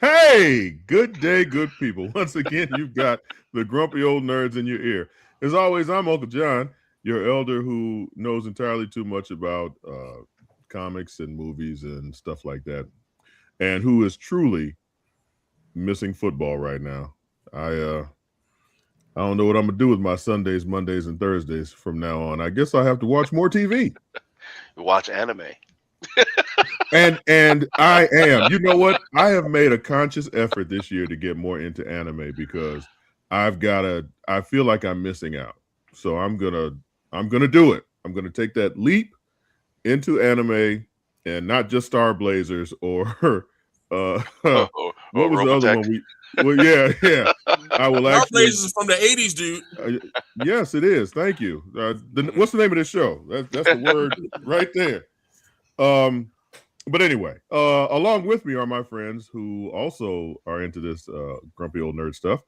Hey, good day, good people. Once again, you've got the grumpy old nerds in your ear. As always, I'm Uncle John, your elder who knows entirely too much about comics and movies and stuff like that, and who is truly missing football right now. I don't know what I'm gonna do with my Sundays, Mondays, and Thursdays from now on. I guess I have to watch more TV. Watch anime. And I am. You know what? I have made a conscious effort this year to get more into anime because I feel like I'm missing out. So I'm gonna do it. I'm gonna take that leap into anime and not just Star Blazers or what was the other one? Yeah. I will Star actually. Blazers is from the 80s, dude. Yes, it is. Thank you. What's the name of this show? That's the word right there. But anyway, along with me are my friends who also are into this grumpy old nerd stuff.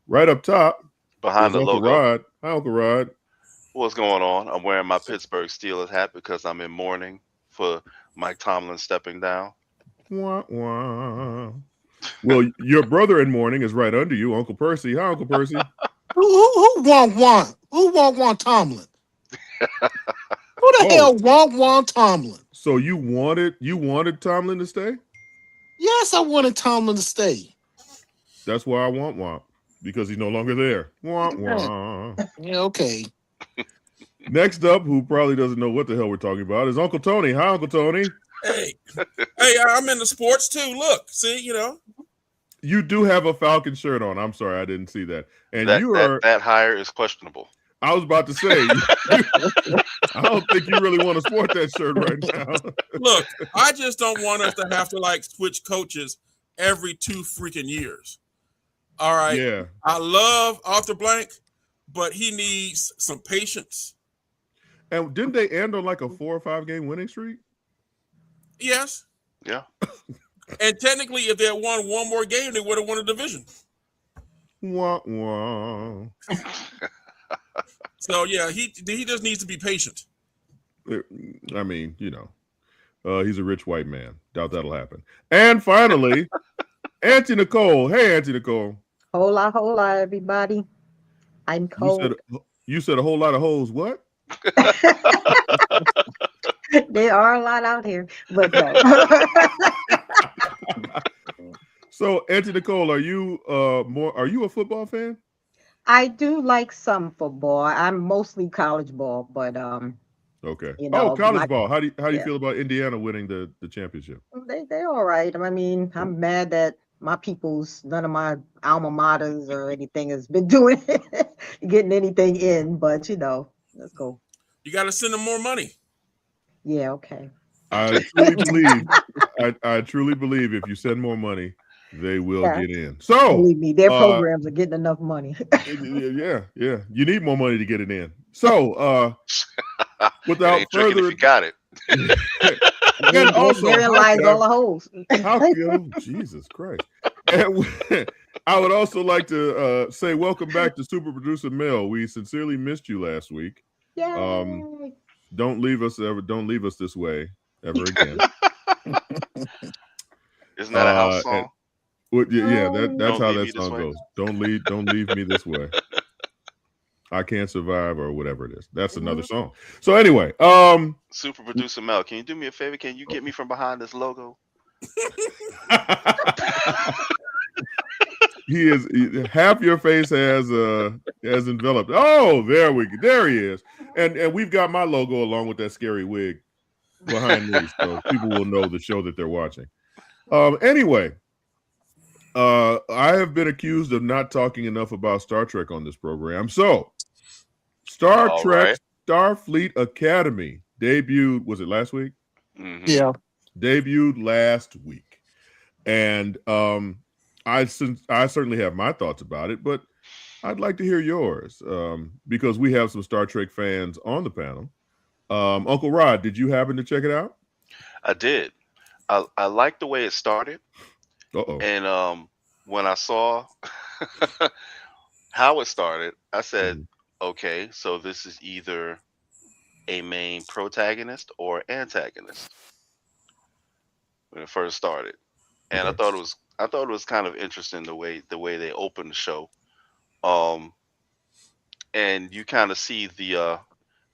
Right up top, behind the Uncle logo. Rod. Hi, Uncle Rod. What's going on? I'm wearing my Pittsburgh Steelers hat because I'm in mourning for Mike Tomlin stepping down. Wah, wah. Well, your brother in mourning is right under you, Uncle Percy. Hi, Uncle Percy. Who want Tomlin? Who the hell want Tomlin? So you wanted Tomlin to stay? Yes, I wanted Tomlin to stay. That's why I want Womp, because he's no longer there. Wah, wah. Yeah, okay. Next up, who probably doesn't know what the hell we're talking about, is Uncle Tony. Hi, Uncle Tony. Hey, I'm into sports too. Look, see, You do have a Falcon shirt on. I'm sorry, I didn't see that. And that hire is questionable. I was about to say, I don't think you really want to sport that shirt right now. Look, I just don't want us to have to switch coaches every 2 freaking years. All right. Yeah. I love Arthur Blank, but he needs some patience. And didn't they end on a 4 or 5 game winning streak? Yes. Yeah. And technically, if they had won one more game, they would have won a division. Wah, wah. So yeah, he just needs to be patient. I mean, he's a rich white man. Doubt that'll happen. And finally, Auntie Nicole. Hey, Auntie Nicole. Hola, everybody. I'm cold. You said a whole lot of hoes. What? There are a lot out here, but no. So, Auntie Nicole, are you a football fan? I do like some football. I'm mostly college ball, but okay. college ball. How do you feel about Indiana winning the championship? They're all right. I mean, I'm mad that none of my alma maters or anything has been doing getting anything in, but let's go. You got to send them more money. Yeah, okay. I truly believe if you send more money, they will get in. So believe me, their programs are getting enough money. Yeah. You need more money to get it in. So without further ado, you got it. And also, therein lies all the holes. Jesus Christ. And I would also like to say welcome back to Super Producer Mel. We sincerely missed you last week. Yay. Don't leave us this way ever again. Isn't that a house song? That's how that song goes. Don't leave me this way. I Can't Survive or whatever it is. That's another song. So anyway, Super producer Mel, can you do me a favor? Can you get me from behind this logo? Half your face has enveloped. Oh, there he is. And we've got my logo along with that scary wig behind me, so people will know the show that they're watching. Anyway, I have been accused of not talking enough about Star Trek on this program. So, Star All Trek right. Starfleet Academy debuted, was it last week? Mhm. Yeah. Debuted last week. And I certainly have my thoughts about it, but I'd like to hear yours because we have some Star Trek fans on the panel. Uncle Rod, did you happen to check it out? I did. I liked the way it started, Uh-oh. and when I saw how it started, I said, Mhm. okay, so this is either a main protagonist or antagonist when it first started. And Okay. I thought it was kind of interesting the way they opened the show. Um and you kind of see the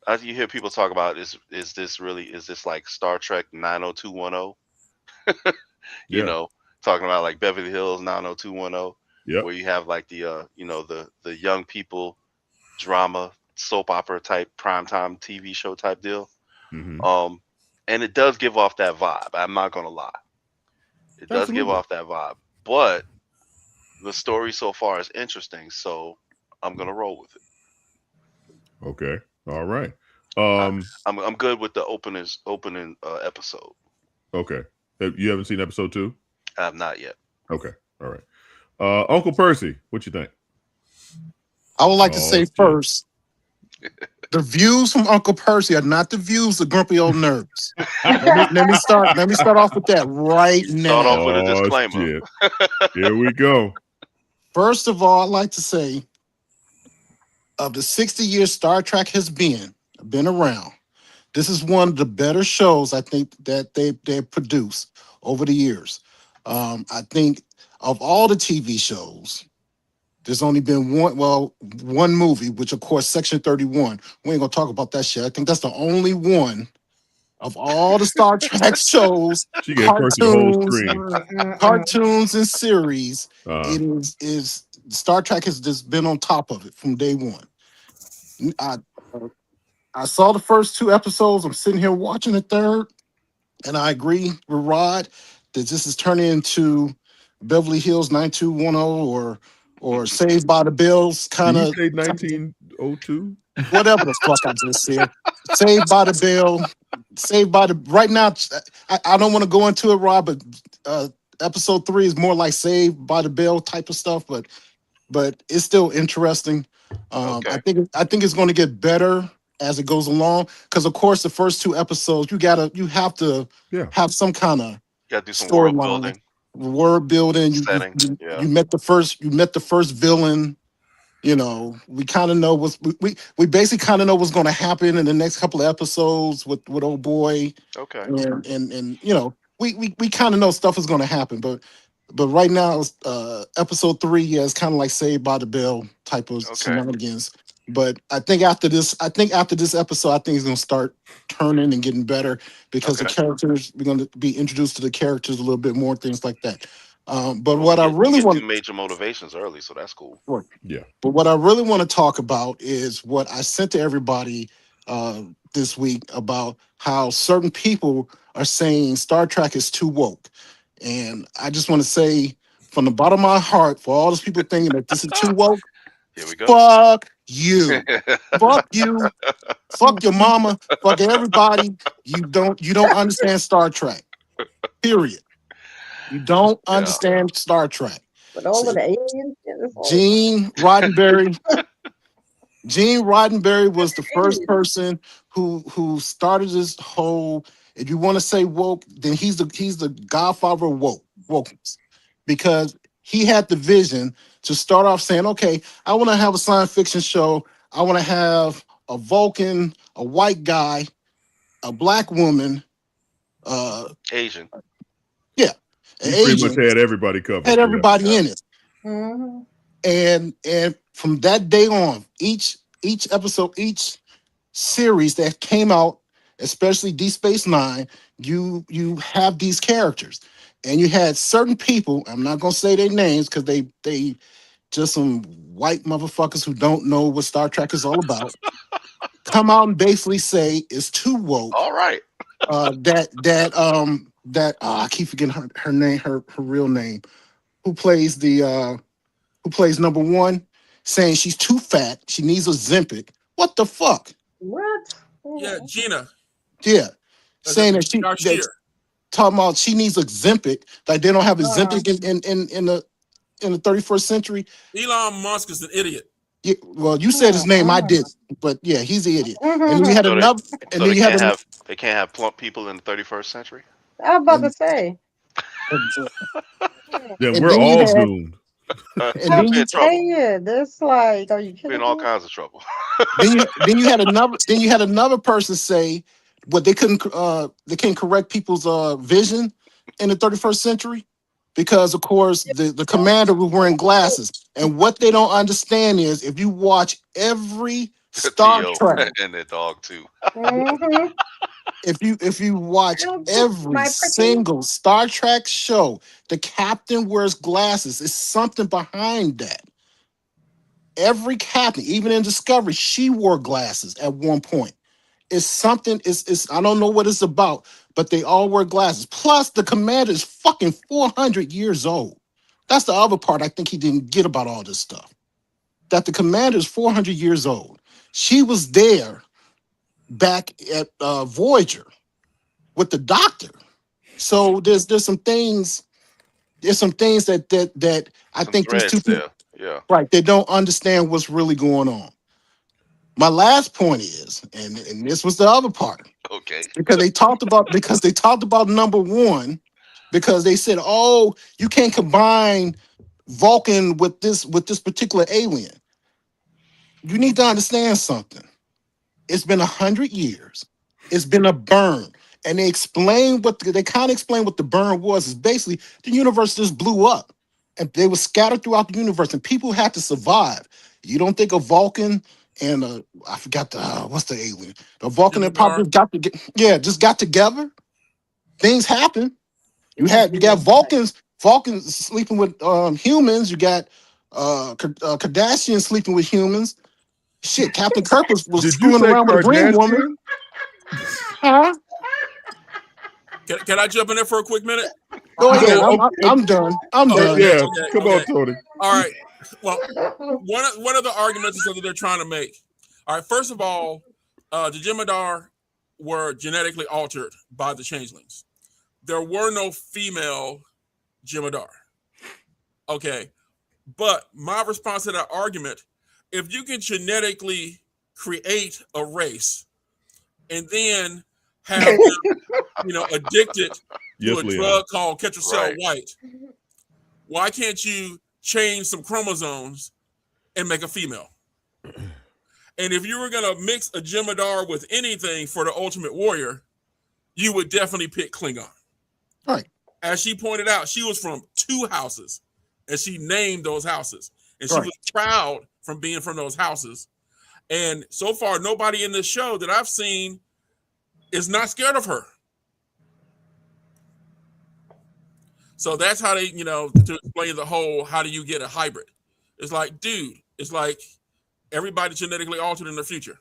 as you hear people talk about is this like Star Trek 90210, you Yeah. know, talking about like Beverly Hills 90210, Yep. where you have like the the young people drama soap opera type primetime TV show type deal. Hmm. And it does give off that vibe. I'm not gonna lie. It does give Absolutely. off that vibe. But the story so far is interesting, so I'm gonna roll with it. Okay. All right. I, Um, I'm good with the opening episode. okay. You haven't seen episode 2? I have not yet. Okay. All right. Uncle Percy, what you think? I would like to Oh, say shit. first, the views from Uncle Percy are not the views of grumpy old nerds. Let me start off with that right Start off now. with a Oh, disclaimer. shit. Here we go. First of all, I'd like to say, of the 60 years Star Trek has been around, this is one of the better shows I think that they produced over the years. I think of all the TV shows, there's only been one movie, which of course Section 31. We ain't gonna talk about that shit. I think that's the only one of all the Star Trek shows, She gave Percy the whole screen. cartoons and series. Uh, It is Star Trek has just been on top of it from day one. I I saw the first 2 episodes. I'm sitting here watching the third, and I agree with Rod that this is turning into Beverly Hills 9210 or Saved by the Bells did kind he of say 1902? whatever the fuck I just said. Saved by the Bell. Saved by the right now. I don't want to go into it, Rob, but episode 3 is more like Saved by the Bell type of stuff, but it's still interesting. Okay. I think it's going to get better as it goes along because of course the first 2 episodes you have to Yeah. have some kind of Got to do some world storyline, building, word building. setting. Yeah. You met the first villain. You know, we kind of know we basically kind of know what's going to happen in the next couple of episodes with old boy, Okay. and you know we kind of know stuff is going to happen, but right now episode 3, yeah, it's kind of like Saved by the Bell type of Okay. shenanigans. But I think after this episode, I think it's going to start turning and getting better because the Okay. characters we're going to be introduced to the characters a little bit more, things like that. But Well, what I we really get want 2 major motivations early, so that's cool. Yeah. but what I really want to talk about is what I sent to everybody this week about how certain people are saying Star Trek is too woke. And I just want to say from the bottom of my heart, for all those people thinking that this is too woke, Here we go. fuck you. Fuck you. Fuck your mama. Fuck everybody. You don't understand Star Trek. Period. You don't Yeah. understand Star Trek. But all of the aliens, it's all Gene Roddenberry. Gene Roddenberry was the first aliens. person who started this whole. If you want to say woke, then he's the godfather of wokeness, because he had the vision to start off saying, okay, I want to have a science fiction show. I want to have a Vulcan, a white guy, a black woman, Asian. yeah, an He pretty much Asian, had everybody covered. everybody Yeah. in it. Mhm. And from that day on, each each episode, each series that came out, especially Deep Space Nine, you have these characters, and you had certain people. I'm not gonna say their names because they just some white motherfuckers who don't know what Star Trek is all about. Come out and basically say it's too woke. All right. I keep forgetting her name, her real name. Who plays number one, saying she's too fat, she needs a Ozempic. What the fuck? What? Yeah, Gina. Yeah, That's saying that she Darshir. talking about she needs a Ozempic, like they don't have a Uh. Ozempic in the 31st century. Elon Musk is an idiot. Yeah, well, you said his name, I did, but yeah, he's the idiot. And then you had So they- another, and So then they you had can't another. have plump people in the 31st century. I was about to say. Then And we're then you all had- doomed. And then you in trouble. saying, it's like, are you We're kidding in all me? kinds of trouble. then you had another person say what they couldn't correct people's vision in the 31st century because of course the commander was wearing glasses, and what they don't understand is if you watch every Star Theo Trek, and their dog too. Mhm. if you watch every My pretty. single Star Trek show, the captain wears glasses. It's something behind that. Every captain, even in Discovery, she wore glasses at one point. It's something, it's I don't know what it's about, but they all wear glasses. Plus, the commander is fucking 400 years old. That's the other part I think he didn't get about all this stuff. That the commander is 400 years old. She was there back at Voyager with the doctor. So there's some things that I Some think these two threads people, there. Yeah. right, they don't understand what's really going on. My last point is, and this was the other part, Okay. because they talked about number one, because they said, oh, you can't combine Vulcan with this particular alien. You need to understand something. It's been 100 years. It's been a burn. And they kind of explain what the burn was. Is basically the universe just blew up. And they were scattered throughout the universe, and people had to survive. You don't think a Vulcan and I forgot what's the alien? The Vulcan that probably just got together. Things happen. You got Vulcans sleeping with humans. You got Kardashians sleeping with humans. Shit, Captain Kirk was Did you screwing say around with a green woman. Kardashian? Huh? Can I jump in there for a quick minute? Go No, ahead. okay. I'm done. I'm Okay. done. Yeah, Okay, come okay. on, Tony. All right. Well, one of the arguments that they're trying to make. All right. First of all, the Jem'Hadar were genetically altered by the changelings. There were no female Jem'Hadar. Okay. But my response to that argument, if you can genetically create a race and then have them, addicted Yes, to a Leon. drug called Ketracel Right. White, why can't you change some chromosomes and make a female? And if you were going to mix a Jem'Hadar with anything for the Ultimate Warrior, you would definitely pick Klingon. Right. As she pointed out, she was from 2 houses, and she named those houses. And she Right. was proud from being from those houses. And so far, nobody in this show that I've seen is not scared of her. So that's how they, to explain the whole, how do you get a hybrid? It's like, dude, it's like everybody genetically altered in the future.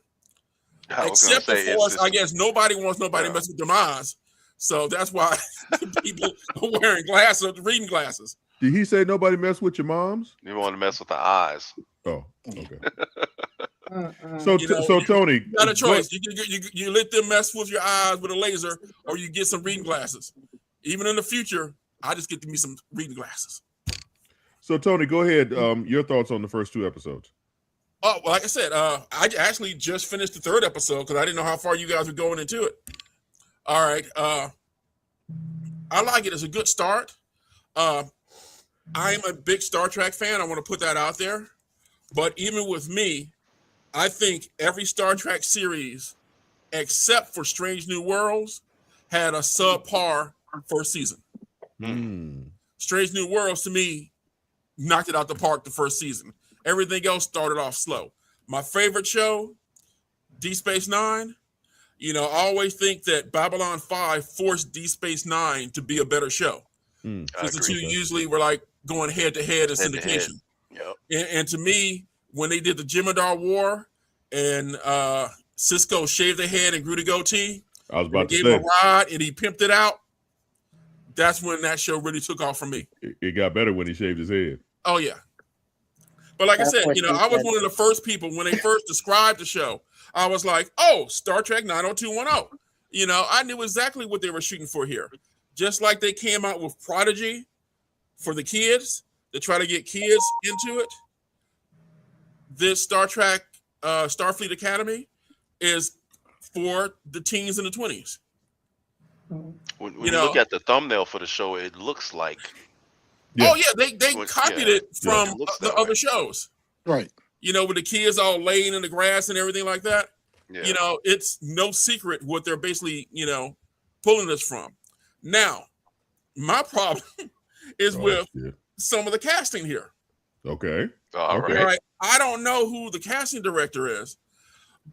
I was Except, gonna of say, course, it's I guess nobody wants nobody Yeah. to mess with their minds. So that's why people are wearing glasses, reading glasses. Did he say nobody mess with your moms? you want to mess with the eyes. Oh, okay. Mm-mm. So Tony, You got a choice. You let them mess with your eyes with a laser, or you get some reading glasses. Even in the future, I just get me some reading glasses. So Tony, go ahead. Your thoughts on the first 2 episodes? Oh, well, like I said, I actually just finished the 3rd episode because I didn't know how far you guys were going into it. All right. I like it. It's a good start. I'm a big Star Trek fan. I want to put that out there. But even with me, I think every Star Trek series, except for Strange New Worlds, had a subpar first season. Strange New Worlds, to me, knocked it out the park the first season. Everything else started off slow. My favorite show, Deep Space Nine. You know, I always think that Babylon 5 forced Deep Space Nine to be a better show. Mm. I Since the two agree. usually were like going head to head in Head to head. syndication. Yep. And to me, when they did the Jem'Hadar War and Cisco shaved their head and grew the goatee, I was and they about to gave him say a ride and he pimped it out, that's when that show really took off for me. it got better when he shaved his head. Oh, yeah. But like I That's said, what you know, she I was said. one of the first people when they first described the show. I was like, oh, Star Trek 90210. You know, I knew exactly what they were shooting for here. Just like they came out with Prodigy for the kids to try to get kids into it. This Star Trek Starfleet Academy is for the teens and the 20s. When You you know- look at the thumbnail for the show, it looks like Yeah. Oh, yeah, they Well, copied yeah, it from it looks the that other way. shows. Right. You know, with the kids all laying in the grass and everything like that. yeah. You know, it's no secret what they're basically, you know, pulling this from. Now, my problem is Oh, with shit. some of the casting here. Okay. All Okay. right. Right? I don't know who the casting director is,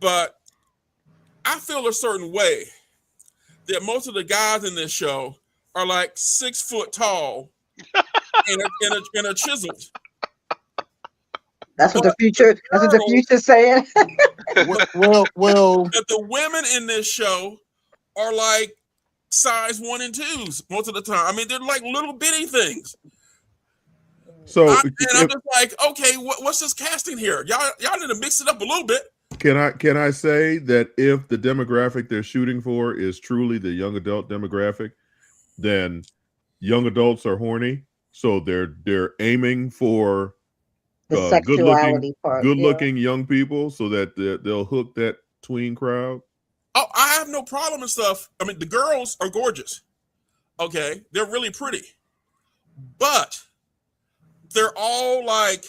but I feel a certain way that most of the guys in this show are like 6 foot tall and are chiseled. That's what the future. That's what the future's saying. Well, But the women in this show are like size 1 and 2s most of the time. I mean, they're like little bitty things. So I'm just like, okay, what's this casting here? Y'all need to mix it up a little bit. can I say that if the demographic they're shooting for is truly the young adult demographic, then young adults are horny, so they're aiming for The good-looking sexuality part. Yeah. young people, so that they'll hook that tween crowd. Oh, I have no problem and stuff. I mean, the girls are gorgeous. Okay, they're really pretty, but they're all like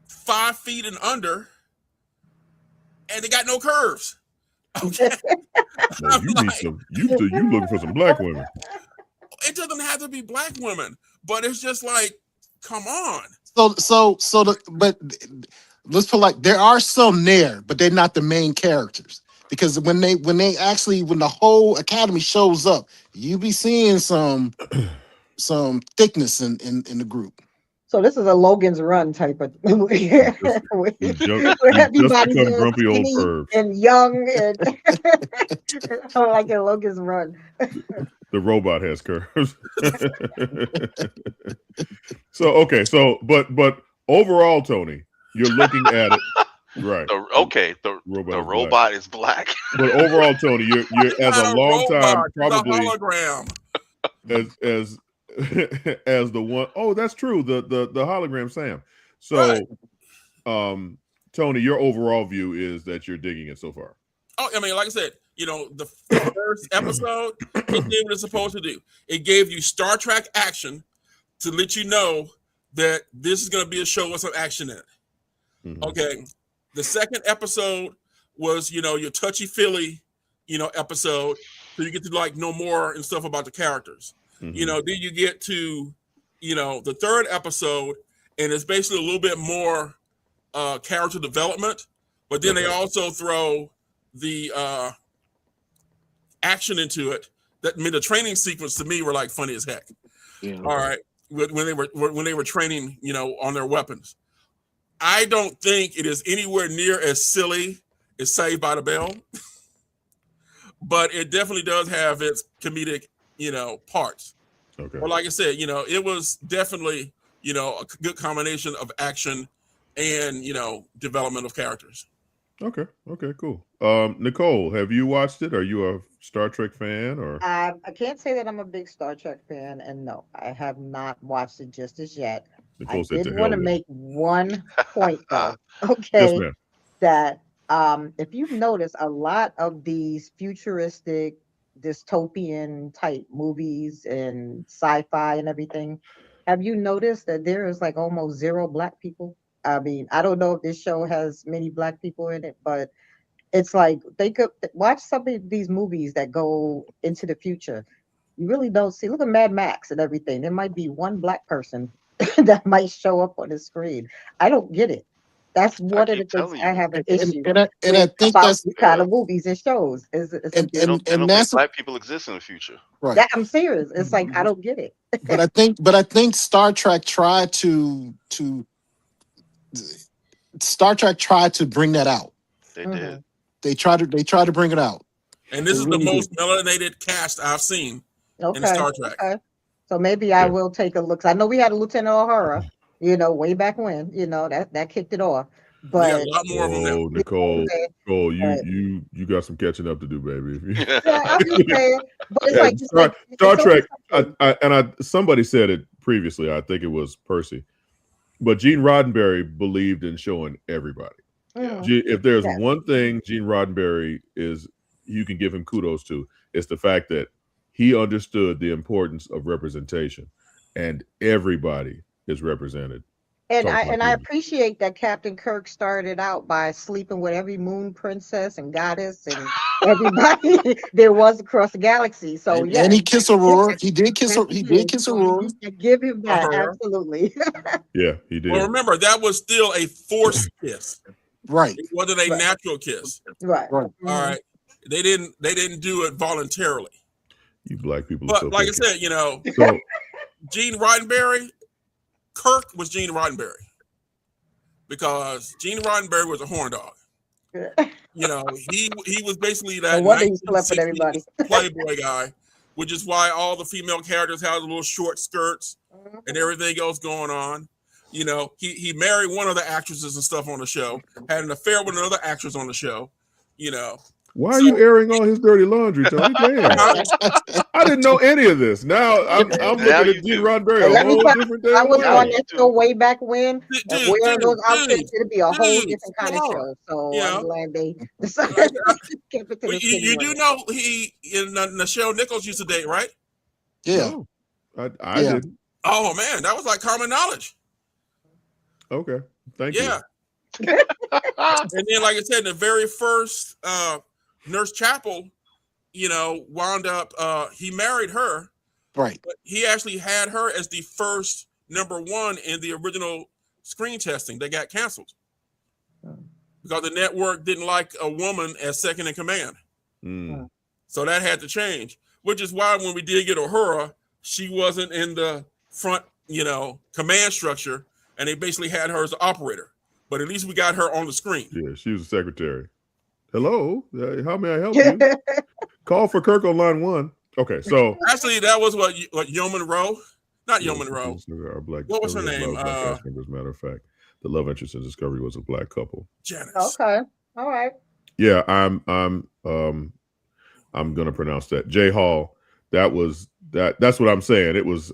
5 feet and under, and they got no curves. Okay, No, you need some. You looking for some black women? it doesn't have to be black women, but it's just like, come on. but let's put like there are some there, but they're not the main characters. Because when the whole academy shows up, you be seeing some thickness in the group. So this is a Logan's Run type of movie. Where He's just everybody's become grumpy old skinny perv. and young and like a Logan's Run. The robot has curves. But overall, Tony, you're looking at it right. The robot is black. But overall, Tony, you're as a long time probably hologram. as as the one. Oh, that's true. The hologram Sam. So, Right. Tony, your overall view is that you're digging it so far. Oh, I mean, like I said, you know, the first episode, it did what it's supposed to do. It gave you Star Trek action to let you know that this is going to be a show with some action in it. Mhm. Okay. The second episode was, you know, your touchy-feely, you know, episode. So you get to like know more and stuff about the characters. Mhm. You know, then you get to, you know, the third episode, and it's basically a little bit more character development. But then they also throw the action into it. That, I mean, the training sequence to me were like funny as heck. Yeah. All right, when they were training, you know, on their weapons. I don't think it is anywhere near as silly as Saved by the Bell, but it definitely does have its comedic, you know, parts. Okay. But like I said, you know, it was definitely, you know, a good combination of action and, you know, development of characters. Okay, cool. Nicole, have you watched it? Are you a Star Trek fan or? I can't say that I'm a big Star Trek fan, and no, I have not watched it just as yet. Nicole I said did to want hell to with it. make one point though. Yes, Okay, ma'am. that if you've noticed, a lot of these futuristic dystopian type movies and sci-fi and everything, have you noticed that there is like almost zero black people? I mean, I don't know if this show has many black people in it, but it's like they could watch some of these movies that go into the future. You really don't see. Look at Mad Max and everything. There might be one black person that might show up on the screen. I don't get it. That's one of the keep things telling I you. have an And, issue and I think about that's these kind of movies and shows. It's a and They big don't and think that's black people exist in the future. right. that I'm serious. It's like I don't get it. But I think Star Trek tried to bring that out. They did. They tried to bring it out. And this They is the really most did. melanated cast I've seen in Okay. Star Trek. Okay. So maybe I Yeah. will take a look. 'Cause I know we had a Lieutenant O'Hara, way back when, that kicked it off. We got a But lot more of them now. Oh, Nicole, okay, Nicole, but you got some catching up to do, baby. yeah, I'm just saying. But it's Yeah, like Star it's Trek. always something. Somebody said it previously. I think it was Percy, but Gene Roddenberry believed in showing everybody. Mhm. If there's Yeah. one thing Gene Roddenberry you can give him kudos to, it's the fact that he understood the importance of representation, and everybody is represented. And Talk I about and I this. appreciate that Captain Kirk started out by sleeping with every moon princess and goddess and everybody there was across the galaxy. So And yes, he kissed Aurora. He did kiss yes, her. he He did did. kiss So Aurora. I give him that Uh-huh. absolutely. Yeah, he did. Well, remember, that was still a forced kiss. Right. It wasn't a Right. natural kiss. Right. Right. All right. They didn't do it voluntarily. You black people are But so like picky. I said, So Gene Roddenberry, Kirk was Gene Roddenberry. Because Gene Roddenberry was a horn dog. He was basically that No wonder he slept with 1960s everybody. Playboy guy, which is why all the female characters had little short skirts and everything else going on. He married one of the actresses and stuff on the show, had an affair with another actress on the show. why are you airing all his dirty laundry, Tony? Damn. I didn't know any of this. Now I'm Now looking at you Gene do. Roddenberry Hey, a let me whole tell different I damn was way. Now on you that do. show way back when, and Dude, wearing those outfits, dude, it'd be a whole dude, different kind come of on. show. So Yeah. I'm glad they decided to keep it to Well, the you skinny do women. know he and Nichelle Nichols used to date, right? Yeah. No, I Yeah. didn't. Oh man, that was like common knowledge. Okay, thank Yeah. you. And then, like I said, the very first Nurse Chapel, wound up. He married her, Right. but he actually had her as the first #1 in the original screen testing. They got canceled because the network didn't like a woman as second in command. Mm. So that had to change. Which is why when we did get Uhura, she wasn't in the front, command structure, and they basically had her as an operator. But at least we got her on the screen. Yeah, she was a secretary. Hello, how may I help you? Call for Kirk on line 1. Okay, so Actually, that was what Yeoman Rowe, not yeah, Yeoman Rowe. our black What was her Discovery has a name? lot of black cast members. Matter of fact, the love interest in Discovery was a black couple. Janice. Okay. All right. Yeah, I'm gonna pronounce that. Jay Hall. That's what I'm saying. It was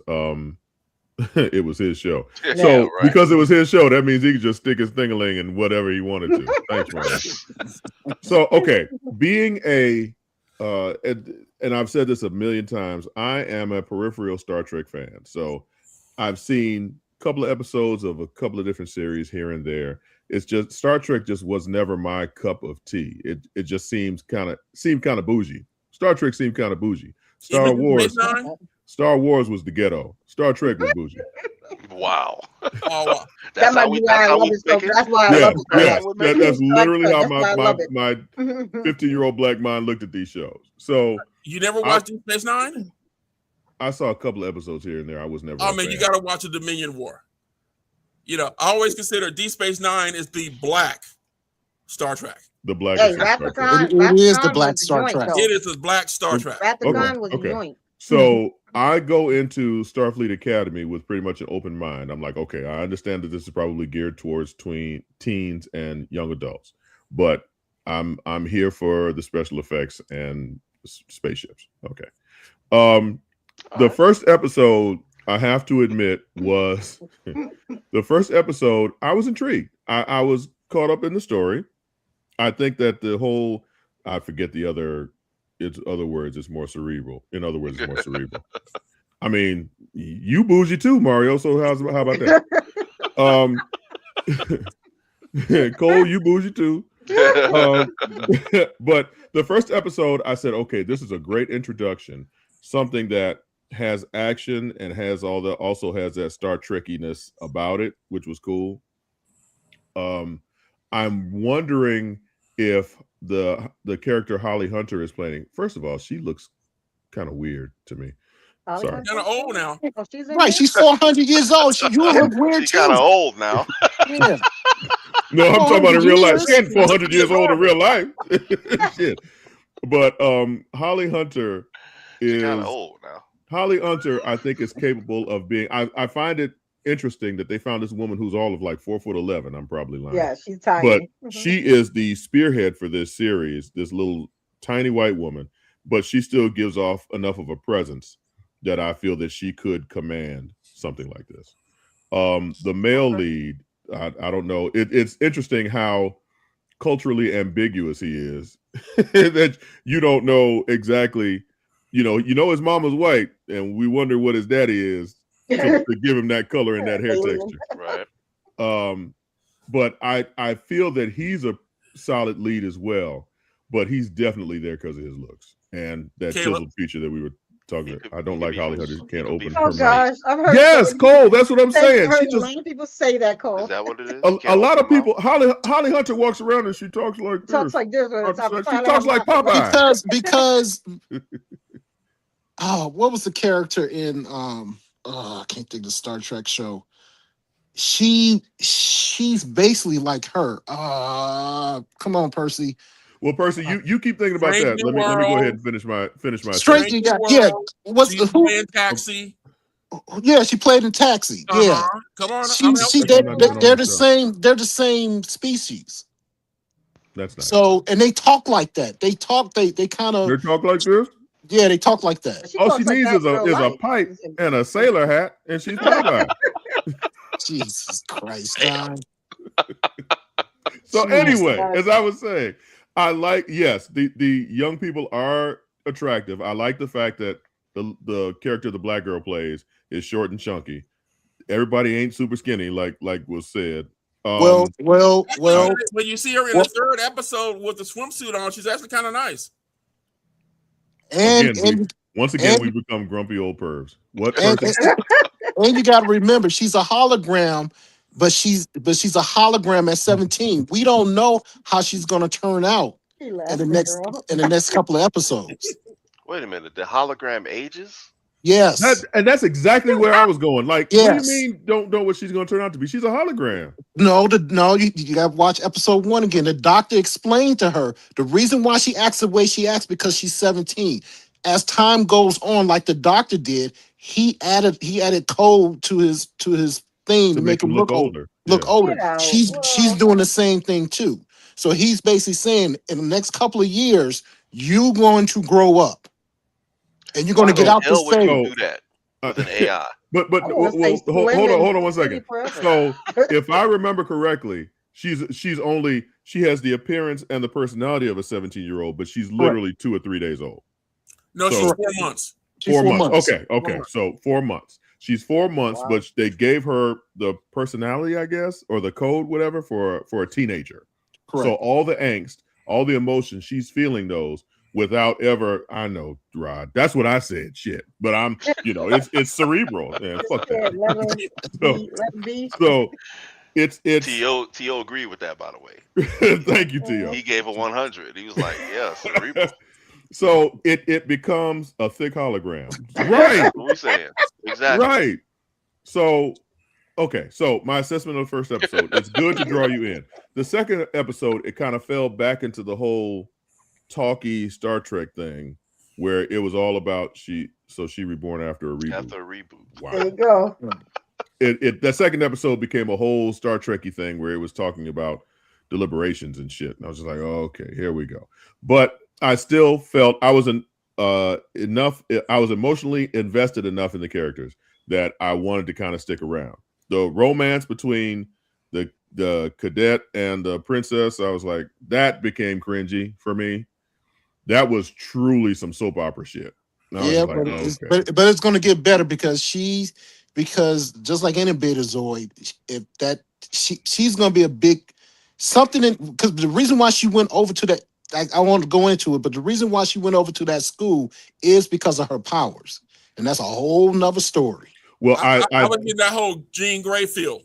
it was his show. Yeah, So right. because it was his show, that means he could just stick his thing-a-ling in whatever he wanted to. Thanks, Ryan. So okay, being a and I've said this a million times, I am a peripheral Star Trek fan. So I've seen a couple of episodes of a couple of different series here and there. It's just Star Trek just was never my cup of tea. It just seemed kind of bougie. Star Trek seemed kind of bougie. Star Even Wars Space Nine? Star Wars was the ghetto. Star Trek was bougie. Wow. Oh, wow. That might be why I love it so. That's why I love it so Yes, much. that's literally how That's why I love it. my 50-year-old black mind looked at these shows. So You never watched Deep Space Nine? I saw a couple of episodes here and there. I was never. Oh man, you got to watch the Dominion War. I always consider Deep Space Nine is the black Star Trek. The black. Hey, Star Trek. It is the black Star Trek. It is the black Star Trek. Rathacon was a joint. So I go into Starfleet Academy with pretty much an open mind. I'm like, okay, I understand that this is probably geared towards teens and young adults, but I'm here for the special effects and spaceships. Okay. The first episode, I have to admit, was the first episode. I was intrigued. I was caught up in the story. I think that the whole, I forget the other words, it's more cerebral. In other words, it's more cerebral. I mean, you bougie too, Mario. So how about that? Cole, you bougie too. But the first episode, I said, okay, this is a great introduction. Something that has action and also has that Star Trekkiness about it, which was cool. I'm wondering if the character Holly Hunter is playing. First of all, she looks kind of weird to me. Holly Sorry. Hunter? Kind of old now. Oh, she's in Right, there? she's 400 years old. You look weird She kind of too. old now. Yeah, No, I'm talking about in 400 real life. She years. ain't 400 years old in real life. Shit. But Holly Hunter She kind of is old now. Holly Hunter, I think, is capable of being. I find it interesting that they found this woman who's all of like 4'11". I'm probably lying. Yeah, she's But tiny. she is the spearhead for this series, this little tiny white woman, but she still gives off enough of a presence that I feel that she could command something like this. The male lead, I don't know. It's interesting how culturally ambiguous he is. That you don't know exactly. You know his mama's white, and we wonder what his daddy is to give him that color and that hair Alien. texture. Right. But I feel that he's a solid lead as well, but he's definitely there because of his looks and that Caleb. chiseled feature that we were talking about. I don't He like could Holly be- Hunter. She can't he could be open Oh her gosh, mouth. I've heard Yes, so Cole. That's what I'm I've saying. heard She a just lot of people say that, Cole. Is that what it is? a lot of people. Holly Hunter walks around and she talks like this. Talks like this. When it's She trying to talks have like my- Popeye. because what was the character in I can't think of the Star Trek show. She's basically like her. Come on, Percy. Well, Percy, you keep thinking about Strange that. New Let me go World. ahead and finish my Straight, Strange yeah, New yeah. World. What's She's who? playing Taxi. Yeah, she played in Taxi. Yeah, Uh-huh. Come on. I'm she helping I'm not even you. on they're the the show. same. They're the same species. That's nice. So and they talk like that. They talk. They kind They of talk like this. yeah. They talk like that. All talks she like needs that is in a real is a life. pipe and a sailor hat, and she's Popeye. Jesus Christ, John. So Jeez. anyway, as I was saying, I like the young people are attractive. I like the fact that the character the black girl plays is short and chunky. Everybody ain't super skinny like was said. Well. When you see her in well- the third episode with the swimsuit on, she's actually kind of nice. Once again, we become grumpy old pervs. What and, person? and you got to remember, she's a hologram, but she's a hologram at 17. We don't know how she's going to turn out She in laughed, the girl. next couple of episodes. Wait a minute. The hologram ages? Yes. That's exactly where I was going. Like, Yes. what do you mean? Don't know what she's going to turn out to be? She's a hologram. No, you got to watch episode 1 again. The doctor explained to her the reason why she acts the way she acts because she's 17. As time goes on, like the doctor did, he added code to his thing to make him look older. Look Yeah. older. Get out. She's Whoa. doing the same thing too. So he's basically saying in the next couple of years, you're going to grow up. And you're going to Why get the out hell this would you thing. do that with an AI? But I wanna stay hold slim on and one skinny second. forever. So if I remember correctly, she has the appearance and the personality of a 17-year-old, but she's literally 2 or 3 days old. No, So- she's 4 months. She's 4 4 months. months. Okay. So 4 months. She's 4 months, Wow. but they gave her the personality, I guess, or the code, whatever, for a teenager. Correct. So all the angst, all the emotions, she's feeling those without ever. I know, Rod. That's what I said. Shit, but I'm, it's cerebral. Yeah, fuck Yeah, that. let her So, be, let her be. so it's. T.O. agreed with that, by the way. Thank you, T.O. He gave a 100. He was like, yeah, cerebral. So it becomes a thick hologram, right? What we saying? Exactly. Right. So, okay. So my assessment of the first episode, it's good to draw you in. The second episode, it kind of fell back into the whole talky Star Trek thing, where it was all about she reborn after a reboot. After a reboot. Wow. There you go. That second episode became a whole Star Trekky thing where it was talking about deliberations and shit. And I was just like, oh, okay, here we go. But I still felt I was emotionally invested enough in the characters that I wanted to kind of stick around. The romance between the cadet and the princess, I was like, that became cringy for me. That was truly some soap opera shit. And I was Yeah, like, but, oh, okay. but it's going to get better because just like any Betazoid, she's going to be a big something. Because the reason why she went over to that, I want to go into it, but the reason why she went over to that school is because of her powers, and that's a whole nother story. Well, I was in that whole Jean Grey feel.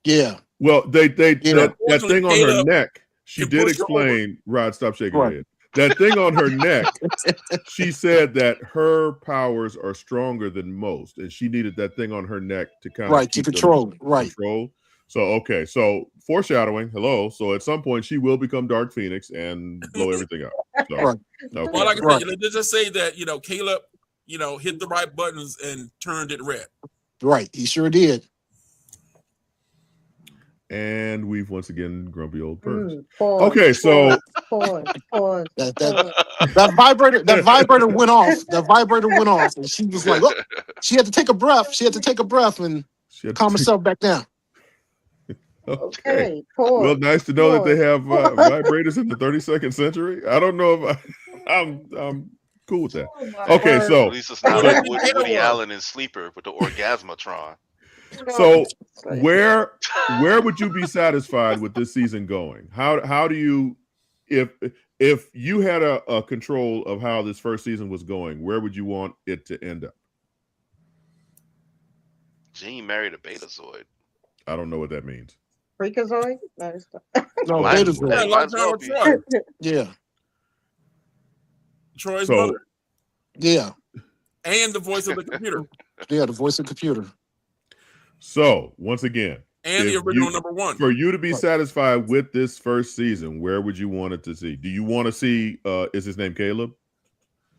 Yeah, Well, that thing Unfortunately, on her Caleb neck, she can did push her over. explain. Rod, stop shaking your Right. head. That thing on her neck, she said that her powers are stronger than most, and she needed that thing on her neck to kind of Right, to keep them control. Right. controlled. So okay, so foreshadowing. Hello. So at some point she will become Dark Phoenix and blow everything up. So Right. okay. Well, like I Right. said, let's just say that Caleb, hit the right buttons and turned it red. Right. He sure did. And we've once again grumpy old Percy. Pause, Okay, so pause. That vibrator went off. That vibrator went off, and she was like, "Oh!" She had to take a breath. She had to take a breath and she had to calm take- herself back down. Okay. Pause. Well, nice to know that they have vibrators in the 32nd century. I don't know if I'm cool with that. Okay, word. so At least it's not But- like Woody Allen in Sleeper with the orgasmatron. so where would you be satisfied with this season going? How do you, if you had a control of how this first season was going, where would you want it to end up? Jean married a Betazoid. I don't know what that means. Freakazoid? No, Might- Beta's hey, right. Yeah, might long as time well with be. Troy. Yeah. Troy's So- mother. Yeah. And the voice of the computer. Yeah. The voice of the computer. So once again, And the if original you- number one. for you to be Right. satisfied with this first season, where would you want it to see? Do you want to see? Is his name Caleb?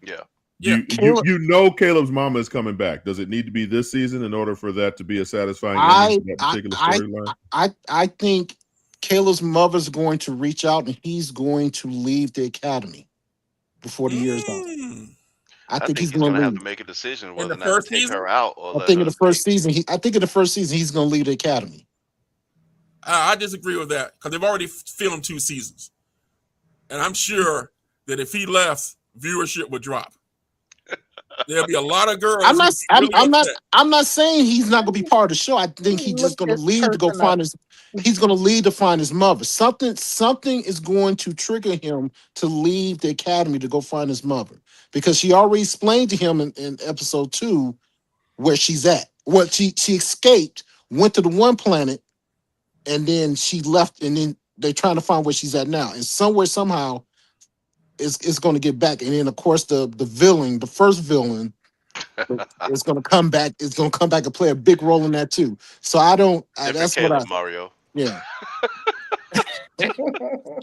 Yeah. Yeah. You know Caleb's mama is coming back. Does it need to be this season in order for that to be a satisfying ending to that particular storyline? I think Caleb's mother's going to reach out and he's going to leave the academy before the year is out. Mm. I think he's going going to to have leave. to make a decision the whether or not first to take season? her out or I let think in her the first stay. season, he's going to leave the academy. I disagree with that because they've already filmed 2 seasons. And I'm sure that if he left, viewership would drop. There'll be a lot of girls. I'm not. who really upset. I'm not saying he's not going to be part of the show. I think he's just going to leave to go find his. He's going to leave to find his mother. Something is going to trigger him to leave the academy to go find his mother because she already explained to him in episode 2 where she's at. What she escaped, went to the one planet, and then she left, and then they're trying to find where she's at now. And somewhere, somehow, it's going to get back. And then, of course, the villain, the first villain, is going to come back. It's going to come back and play a big role in that too. So I don't. Different That's Caleb, what I. Mario. Yeah.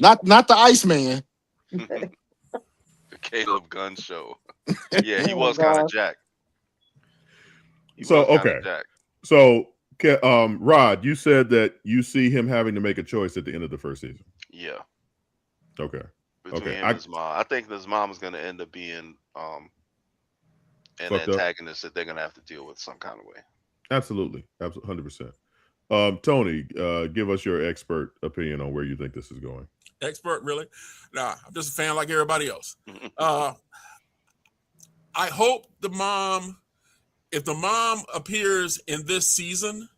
Not the Iceman. The Caleb Gunn show. Yeah, he Oh, was kind of God. jacked. So, okay. So, Rod, you said that you see him having to make a choice at the end of the first season. Yeah. Okay. Between Okay, him and his mom. I think his mom is going to end up being an Fucked up. antagonist that they're going to have to deal with some kind of way. Absolutely. 100%. Tony, give us your expert opinion on where you think this is going. Expert, really? Nah, I'm just a fan like everybody else. I hope if the mom appears in this season,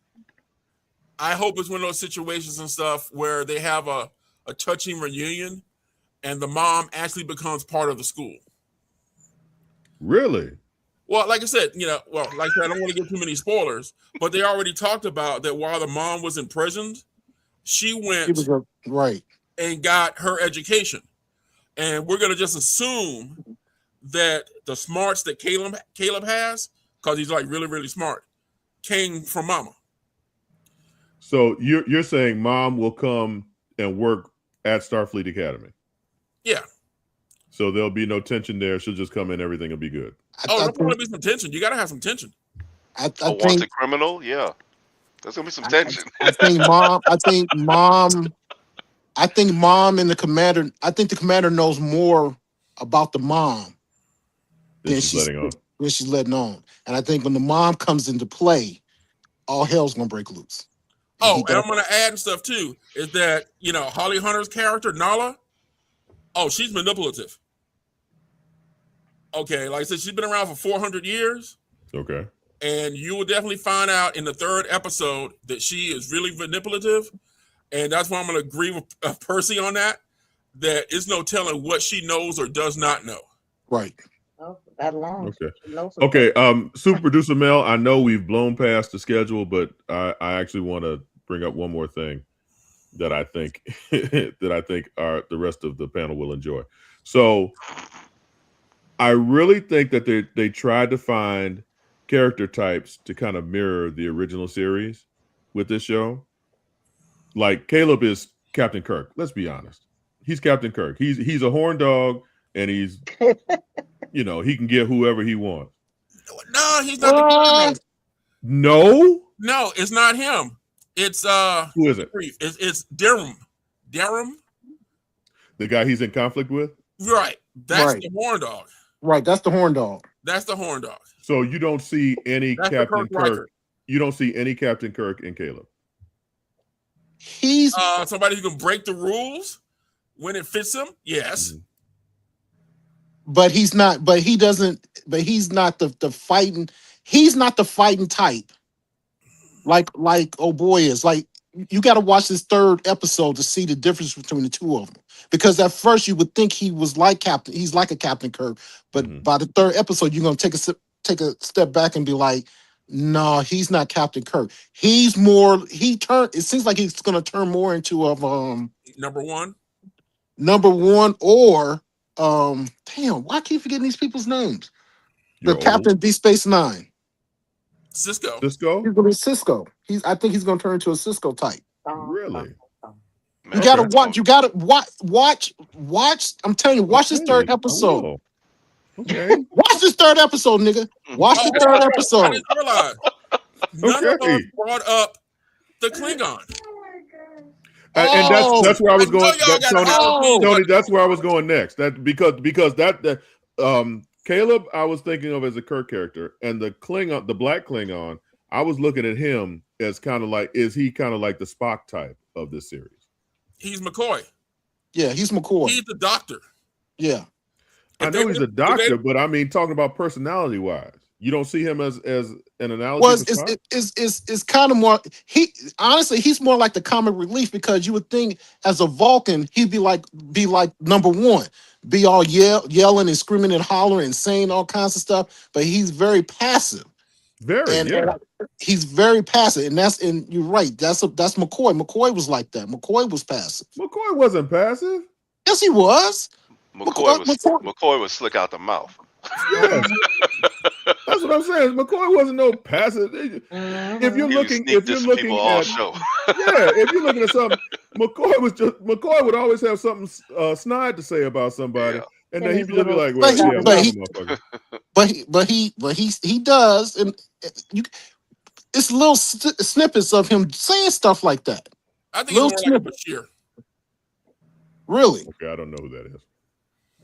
I hope it's one of those situations and stuff where they have a touching reunion and the mom actually becomes part of the school. Really? Well, like I said, I don't want to give too many spoilers, but they already talked about that while the mom was imprisoned, she went Right. and got her education. And we're going to just assume that the smarts that Caleb has, because he's like really, really smart, came from mama. So you're saying mom will come and work at Starfleet Academy? Yeah. So there'll be no tension there. She'll just come in. Everything will be good. There's going to be some tension. You got to have some tension. I A wanted criminal? Yeah. There's going to be some tension. I think mom and the commander. I think the commander knows more about the mom than she's letting on. And I think when the mom comes into play, all hell's gonna break loose. And I'm gonna add stuff too, is that Holly Hunter's character, Nala, she's manipulative. Okay, like I said, she's been around for 400 years. Okay. And you will definitely find out in the 3rd episode that she is really manipulative. And that's why I'm going to agree with Percy on that it's no telling what she knows or does not know. Right. Oh, that long. Okay. Super Producer Mel, I know we've blown past the schedule, but I actually want to bring up one more thing. that I think are the rest of the panel will enjoy. So I really think that they tried to find character types to kind of mirror the original series with this show. Like Caleb is Captain Kirk. Let's be honest. He's Captain Kirk. He's a horn dog, and he's he can get whoever he wants. No, he's not the Captain. No, No, it's not him. It's who is it? It's Durham. Durham. The guy he's in conflict with? Right. That's Right. the horn dog. Right, that's the horn dog. That's the horn dog. So you don't see any That's the Captain Kirk Riker. Kirk. You don't see any Captain Kirk in Caleb. He's somebody who can break the rules when it fits him. Yes. but he's not. But he doesn't. But he's not the fighting. He's not the fighting type. Like oh boy is like you got to watch this third episode to see the difference between the two of them. Because at first you would think he was like Captain. He's like a Captain Kirk, but by the third episode you're gonna take a step back and be like, no, he's not Captain Kirk. He's more. It seems like he's gonna turn more into number one or damn. Why I keep forgetting these people's names? You're The Captain Deep Space Nine. Cisco. He's gonna be Cisco. I think he's gonna turn into a Cisco type. Really? You gotta watch. You gotta watch. I'm telling you, watch this third episode. Okay. Watch this third episode, nigga. Watch the third I episode. didn't realize. None of us brought up the Klingon. And that's where I was I know going. y'all got an opinion. Tony, that's where I was going next. That because that Caleb, I was thinking of as a Kirk character, and the Klingon, the black Klingon, I was looking at him as kind of like, is he kind of like the Spock type of this series? He's McCoy. Yeah, he's McCoy. He's the doctor. Yeah. I know he's a doctor, but I mean, talking about personality wise, you don't see him as an analogy. Well, for Spock? it's kind of more. He's more like the comic relief because you would think as a Vulcan he'd be like number one, be all yelling and screaming and hollering and saying all kinds of stuff, but he's very passive. He's very passive, and you're right. That's McCoy. McCoy was like that. McCoy was passive. McCoy wasn't passive. Yes, he was. McCoy was slick out the mouth. Yes. That's what I'm saying. McCoy wasn't no passive. If you're looking at if you're looking at something, McCoy would always have something snide to say about somebody, and then he'd be like, "Well, but he does, and it's little snippets of him saying stuff like that. I think it's more like Bashir. Really? Okay, I don't know who that is.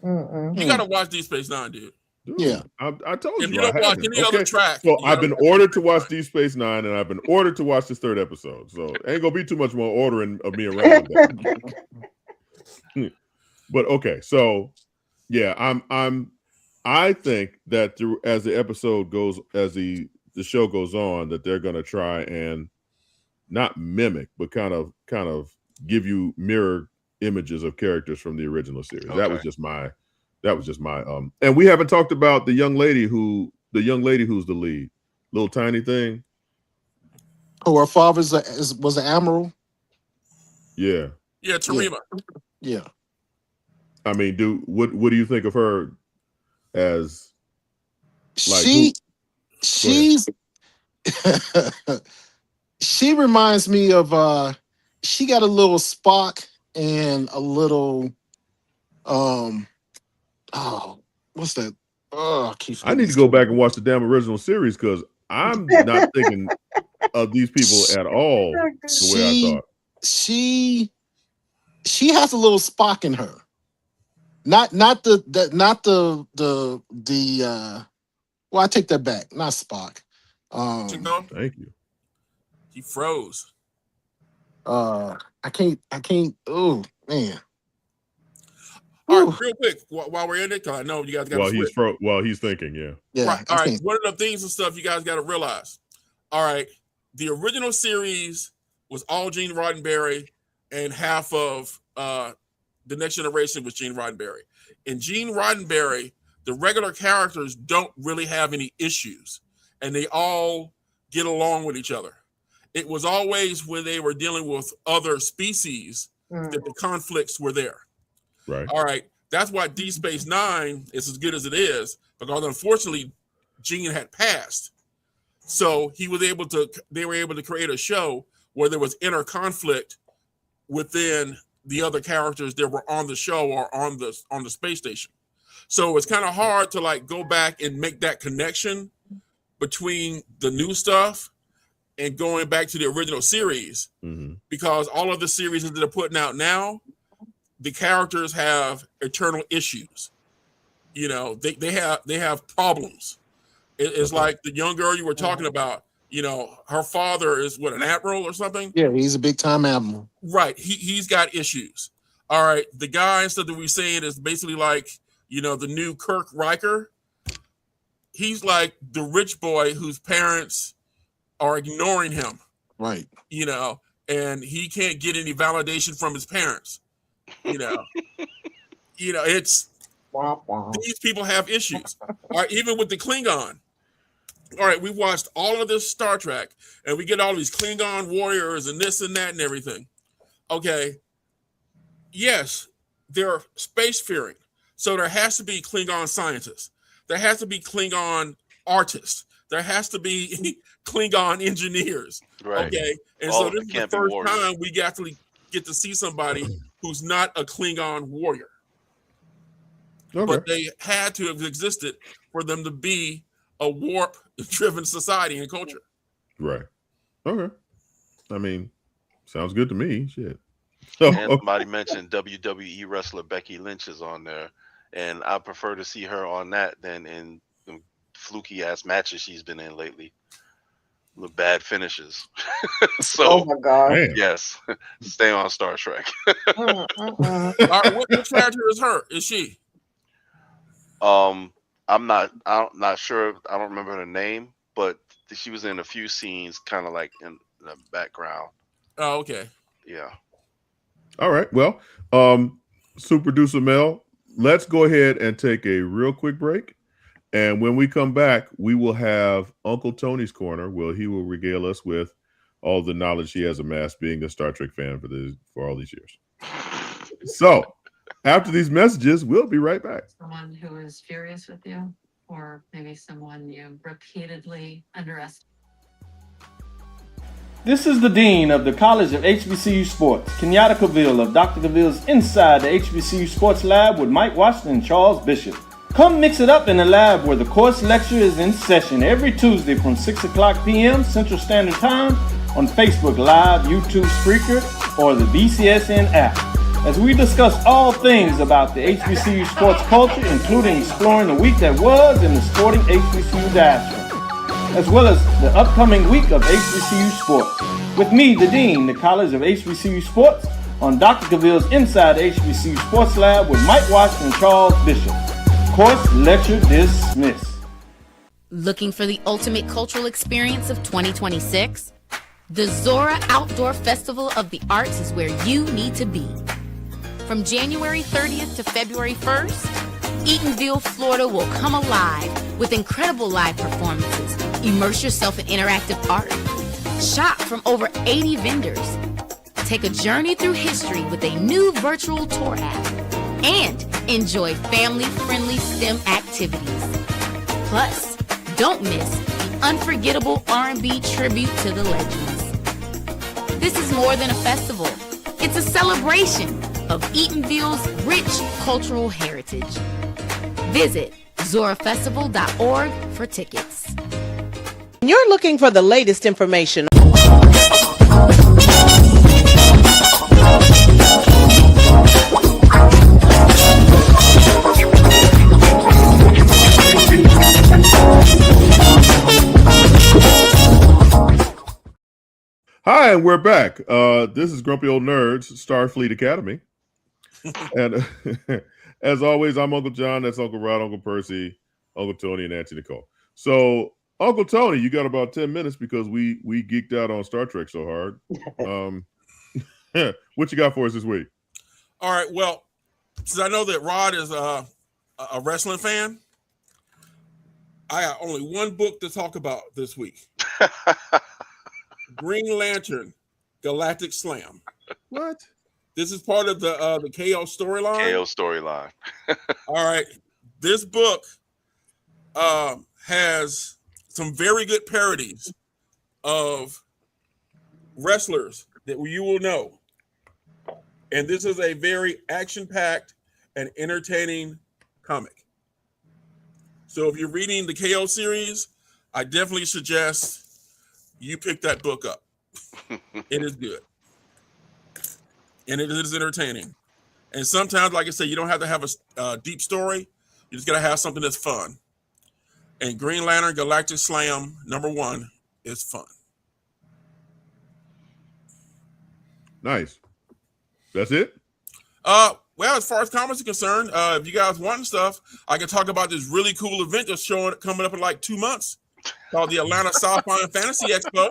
You got to watch Deep Space Nine, dude. Yeah, I told you. If you don't watch any other track, so I've been ordered to watch Deep Space Nine, and I've been ordered to watch this third episode. So ain't gonna be too much more ordering of me around that. But okay, so yeah, I think that as the episode goes, as the show goes on, that they're gonna try and not mimic, but kind of give you mirror images of characters from the original series. Okay. That was just my and we haven't talked about the young lady who's the lead, little tiny thing. Oh, her father was an admiral. Yeah, Tarima. Yeah. I mean, what do you think of her as? Like, she's she reminds me of she got a little Spock and a little what's that? I need to go back and watch the damn original series because I'm not thinking of these people at all the way I thought. She has a little Spock in her. Not the well, I take that back. Not Spock. Thank you. He froze. I can't. Oh man. All right, real quick, while we're in it, because I know you guys got. While he's thinking, yeah. Right. All right. One of the things and stuff you guys got to realize. All right, the original series was all Gene Roddenberry, and half of the Next Generation was Gene Roddenberry. In Gene Roddenberry, the regular characters don't really have any issues, and they all get along with each other. it was always when they were dealing with other species that the conflicts were there. Right. All right. That's why Deep Space Nine is as good as it is, because unfortunately, Gene had passed. So they were able to create a show where there was inner conflict within the other characters that were on the show or on the space station. So it's kind of hard to like go back and make that connection between the new stuff and going back to the original series, because all of the series that they're putting out now, the characters have eternal issues. You know, they have problems. It's like the young girl you were talking about. You know, her father is an admiral or something. Yeah, he's a big time admiral. Right. He's got issues. All right. The guy instead that we're saying is basically like, you know, the new Kirk Riker. He's like the rich boy whose parents are ignoring him. Right. You know, and he can't get any validation from his parents. You know, it's these people have issues. All right, even with the Klingon. All right, we watched all of this Star Trek, and we get all these Klingon warriors and this and that and everything. Okay, yes, they're space-faring, so there has to be Klingon scientists. There has to be Klingon artists. There has to be Klingon engineers. Right. Okay, and so this is the first time we actually get to see somebody who's not a Klingon warrior. Okay. But they had to have existed for them to be a warp-driven society and culture. Right. Okay. I mean, sounds good to me. Shit. And somebody mentioned WWE wrestler Becky Lynch is on there, and I prefer to see her on that than in the fluky ass matches she's been in lately. The bad finishes. So, oh my God. Man. Yes, stay on Star Trek. All right, what character is her? Is she? I'm not sure. I don't remember her name, but she was in a few scenes, kind of like in the background. Oh, okay. Yeah. All right. Well, Super Producer Mel, let's go ahead and take a real quick break. And when we come back, we will have Uncle Tony's Corner, where he will regale us with all the knowledge he has amassed being a Star Trek fan for all these years. So, after these messages, we'll be right back. Someone who is furious with you, or maybe someone you repeatedly underestimate. This is the Dean of the College of HBCU Sports, Kenyatta Cavill of Dr. Cavill's Inside the HBCU Sports Lab with Mike Washington and Charles Bishop. Come mix it up in the lab where the course lecture is in session every Tuesday from 6 o'clock p.m. Central Standard Time on Facebook Live, YouTube Spreaker, or the BCSN app, as we discuss all things about the HBCU sports culture, including exploring the week that was in the sporting HBCU diaspora, as well as the upcoming week of HBCU sports. With me, the Dean, the College of HBCU Sports, on Dr. Cavill's Inside the HBCU Sports Lab with Mike Washington and Charles Bishop. Course lecture dismissed. Looking for the ultimate cultural experience of 2026? The Zora Outdoor Festival of the Arts is where you need to be. From January 30th to February 1st, Eatonville, Florida will come alive with incredible live performances. Immerse yourself in interactive art. Shop from over 80 vendors. Take a journey through history with a new virtual tour app. And enjoy family-friendly STEM activities. Plus, don't miss the unforgettable R&B tribute to the legends. This is more than a festival. It's a celebration of Eatonville's rich cultural heritage. Visit zorafestival.org for tickets. You're looking for the latest information. Hi, and we're back. This is Grumpy Old Nerds, Starfleet Academy. And as always, I'm Uncle John. That's Uncle Rod, Uncle Percy, Uncle Tony, and Auntie Nicole. So, Uncle Tony, you got about 10 minutes because we geeked out on Star Trek so hard. What you got for us this week? All right. Well, since I know that Rod is a wrestling fan, I got only one book to talk about this week. Green Lantern, Galactic Slam. What? This is part of the KO storyline. KO storyline. All right. This book has some very good parodies of wrestlers that you will know. And this is a very action-packed and entertaining comic. So if you're reading the KO series, I definitely suggest you pick that book up. It is good. And it is entertaining. And sometimes, like I said, you don't have to have a deep story. You just got to have something that's fun. And Green Lantern Galactic Slam #1 is fun. Nice. That's it? Well, as far as comics are concerned, if you guys want stuff, I can talk about this really cool event that's coming up in like 2 months called the Atlanta Sci-Fi and Fantasy Expo.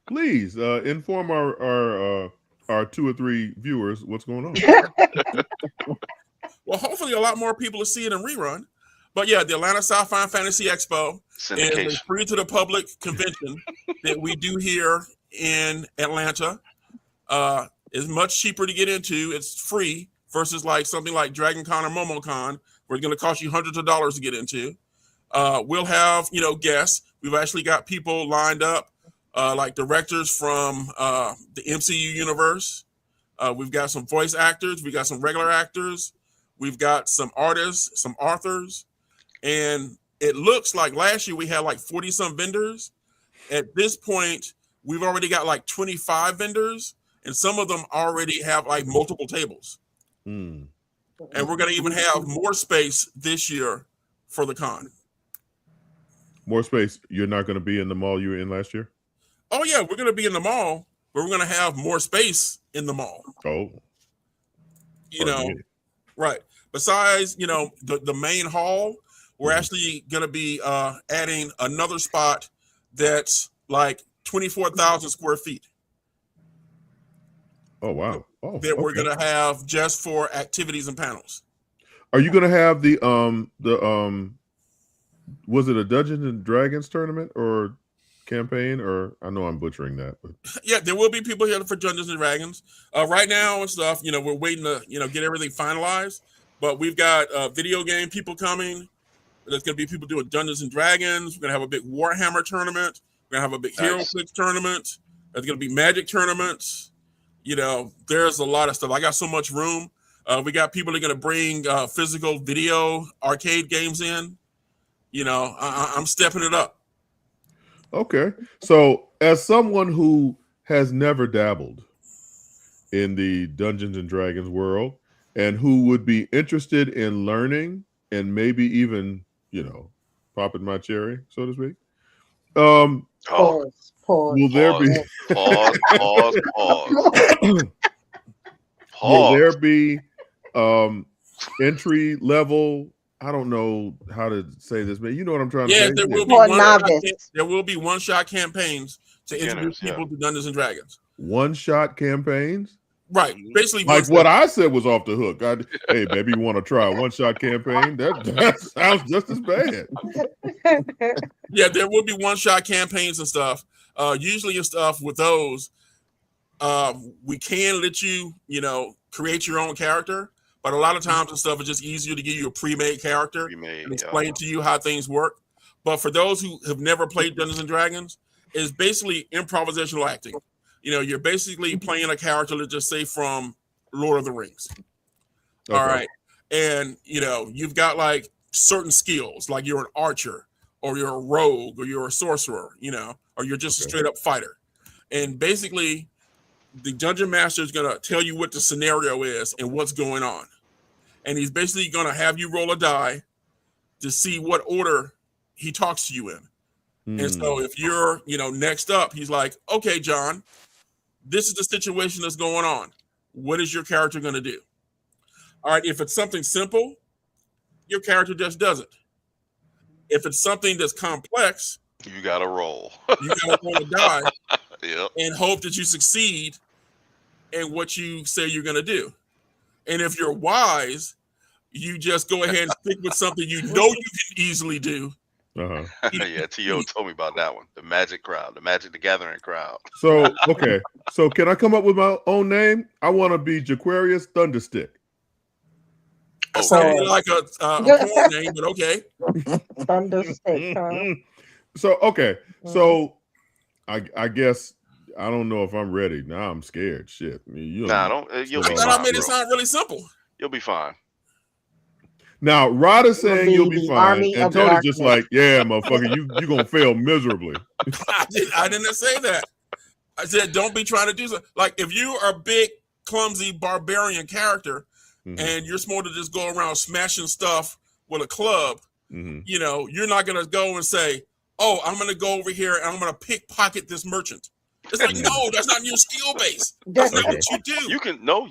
Please inform our 2 or 3 viewers what's going on. Well, hopefully a lot more people will see it in rerun. But yeah, the Atlanta Sci-Fi and Fantasy Expo is a free to the public convention that we do here in Atlanta. It's much cheaper to get into. It's free versus like something like Dragon Con or MomoCon, where it's going to cost you hundreds of dollars to get into. We'll have, guests. We've actually got people lined up, like directors from the MCU universe. We've got some voice actors. We've got some regular actors. We've got some artists, some authors. And it looks like last year we had like 40 some vendors. At this point, we've already got like 25 vendors. And some of them already have like multiple tables. And we're going to even have more space this year for the con. More space. You're not going to be in the mall you were in last year? Oh, yeah. We're going to be in the mall, but we're going to have more space in the mall. Oh. Right. Besides, the main hall, we're actually going to be adding another spot that's like 24,000 square feet. Oh, wow. Oh, that we're going to have just for activities and panels. Are you going to have the was it a Dungeons and Dragons tournament or campaign, or I know I'm butchering that, but yeah, there will be people here for Dungeons and Dragons right now and stuff. We're waiting to get everything finalized, but we've got video game people coming. There's going to be people doing Dungeons and Dragons. We're going to have a big Warhammer tournament. We're going to have a big Hero Clicks tournament. There's going to be Magic tournaments. There's a lot of stuff. I got so much room. We got people that are going to bring physical video arcade games in. I'm stepping it up. Okay. So as someone who has never dabbled in the Dungeons and Dragons world and who would be interested in learning and maybe even, popping my cherry, so to speak. Pause. Will there be Pause. will there be entry level? I don't know how to say this, but you know what I'm trying to say. There will be one-shot campaigns to introduce people to Dungeons and Dragons. One-shot campaigns? Right. Basically, like what I said was off the hook. Hey, baby, you want to try a one-shot campaign? That sounds just as bad. Yeah, there will be one-shot campaigns and stuff. Usually and stuff with those, we can let you, create your own character, but a lot of times and stuff it's just easier to give you a pre-made character and explain to you how things work. But for those who have never played Dungeons and Dragons, it's basically improvisational acting. You're basically playing a character, let's just say from Lord of the Rings. Okay. All right. And, you've got like certain skills, like you're an archer or you're a rogue or you're a sorcerer, or you're just a straight up fighter. And basically the dungeon master is going to tell you what the scenario is and what's going on. And he's basically going to have you roll a die to see what order he talks to you in. And so if you're, next up, he's like, okay, John, this is the situation that's going on. What is your character going to do? All right. If it's something simple, your character just does it. If it's something that's complex, you got to roll. You got to roll a die yep. and hope that you succeed in what you say you're going to do. And if you're wise, you just go ahead and stick with something you can easily do Yeah, T.O. told me about that one. The Magic crowd, the Magic the Gathering crowd. So, okay. So can I come up with my own name? I want to be Jaquarius Thunderstick. That sounds more like a porn name, but okay. Thunderstick, huh? So, okay. So I guess I don't know if I'm ready. Now I'm scared. Shit. I mean, You'll be I fine. thought I made it sound really simple. You'll be fine. Now, Rod is saying you'll be fine, Army and of Tony's Darkness. just like, yeah, motherfucker, you gonna fail miserably. I didn't say that. I said don't be trying to do something. Like if you are a big, clumsy barbarian character, and you're supposed to just go around smashing stuff with a club, you know, you're not gonna go and say, "Oh, I'm gonna go over here and I'm gonna pickpocket this merchant." It's like, no, that's not your skill base. That's not what you do. You